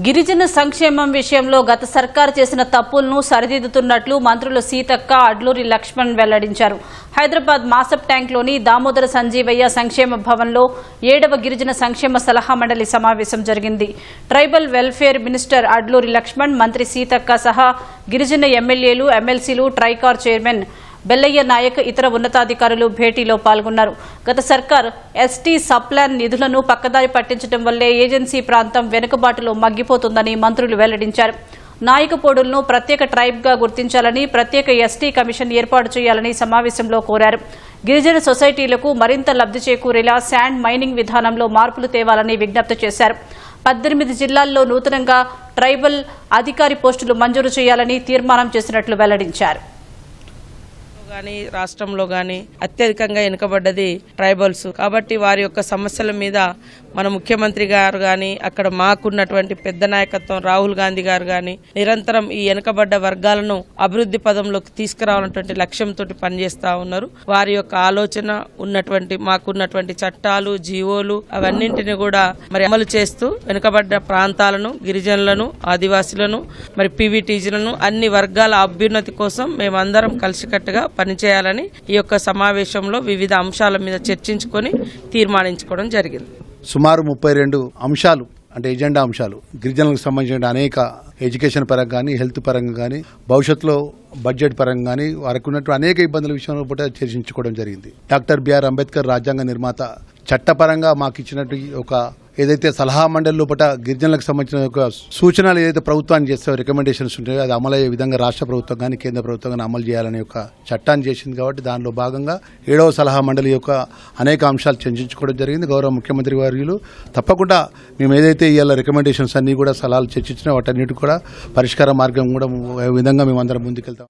గిరిజన సంక్షేమం విషయంలో గత సర్కారు చేసిన తప్పులను సరిదిద్దుతున్నట్లు మంత్రులు సీతక్క, అడ్లూరి లక్ష్మణ్ వెల్లడించారు. హైదరాబాద్ మాసప్ ట్యాంక్లోని దామోదర సంజీవయ్య సంక్షేమ భవన్లో 7వ గిరిజన సంక్షేమ సలహా మండలి సమావేశం జరిగింది. Tribal welfare minister Adluri Laxman, మంత్రి సీతక్క సహా గిరిజన ఎమ్మెల్యేలు, ఎమ్మెల్సీలు, ట్రైకార్ చైర్మన్ బెల్లయ్య నాయక్, ఇతర ఉన్నతాధికారులు భేటీలో పాల్గొన్నారు. గత సర్కార్ ఎస్టీ సప్లాన్ నిధులను పక్కదారి పట్టించడం వల్లే ఏజెన్సీ ప్రాంతం వెనుకబాటులో మగ్గిపోతుందని మంత్రులు వెల్లడించారు. నాయకపోడులను ప్రత్యేక ట్రైబ్గా గుర్తించాలని, ప్రత్యేక ఎస్టీ కమిషన్ ఏర్పాటు చేయాలని సమావేశంలో కోరారు. గిరిజన సొసైటీలకు మరింత లబ్ది చేకూరేలా శాండ్ మైనింగ్ విధానంలో మార్పులు తేవాలని విజ్ఞప్తి చేశారు. 18 జిల్లాల్లో నూతనంగా ట్రైబల్ అధికారి పోస్టులు మంజూరు చేయాలని తీర్మానం చేసినట్లు వెల్లడించారు. రాష్ట్రంలో గాని అత్యధికంగా వెనుకబడ్డది ట్రైబల్స్ కాబట్టి వారి యొక్క సమస్యల మీద మన ముఖ్యమంత్రి గారు గాని, అక్కడ మాకున్నటువంటి పెద్ద నాయకత్వం రాహుల్ గాంధీ గారు గాని నిరంతరం ఈ వెనుకబడ్డ వర్గాలను అభివృద్ధి పదంలోకి తీసుకురావాలన్నటువంటి లక్ష్యంతో పనిచేస్తా ఉన్నారు. వారి యొక్క ఆలోచన ఉన్నటువంటి మాకున్నటువంటి చట్టాలు, జీవోలు అవన్నింటినీ కూడా మరి అమలు చేస్తూ వెనుకబడ్డ ప్రాంతాలను, గిరిజనులను, ఆదివాసులను, మరి పీవీటీజీలను అన్ని వర్గాల అభ్యున్నతి కోసం మేమందరం కలిసికట్టుగా పనిచేయాలని ఈ యొక్క సమావేశంలో వివిధ అంశాల మీద చర్చించుకొని తీర్మానించుకోవడం జరిగింది. సుమారు 32 అంశాలు అంటే ఎజెండా అంశాలు గిరిజనులకు సంబంధించిన అనేక ఎడ్యుకేషన్ పరంగా కానీ, హెల్త్ పరంగా కానీ, భవిష్యత్తులో బడ్జెట్ పరంగా కానీ వారికి ఉన్నట్టు అనేక ఇబ్బందుల విషయంలో కూడా చర్చించుకోవడం జరిగింది. డాక్టర్ బిఆర్ అంబేద్కర్ రాజ్యాంగ నిర్మాత చట్టపరంగా మాకు ఇచ్చినట్టు ఒక ఏదైతే సలహా మండలి లోపల గిరిజనులకు సంబంధించిన ఒక సూచనలు ఏదైతే ప్రభుత్వాన్ని చేస్తే రికమెండేషన్స్ ఉంటాయో అది అమలయ్యే విధంగా రాష్ట్ర ప్రభుత్వం కానీ, కేంద్ర ప్రభుత్వం కానీ అమలు చేయాలనే ఒక చట్టాన్ని చేసింది. కాబట్టి దానిలో భాగంగా 7వ సలహా మండలి యొక్క అనేక అంశాలు చర్చించుకోవడం జరిగింది. గౌరవ ముఖ్యమంత్రి వర్యులు తప్పకుండా మేము ఏదైతే ఇవాళ రికమెండేషన్స్ అన్ని కూడా సలహాలు చర్చించినా వాటన్నిటి కూడా పరిష్కార మార్గం కూడా విధంగా మేము అందరం ముందుకెళ్తాం.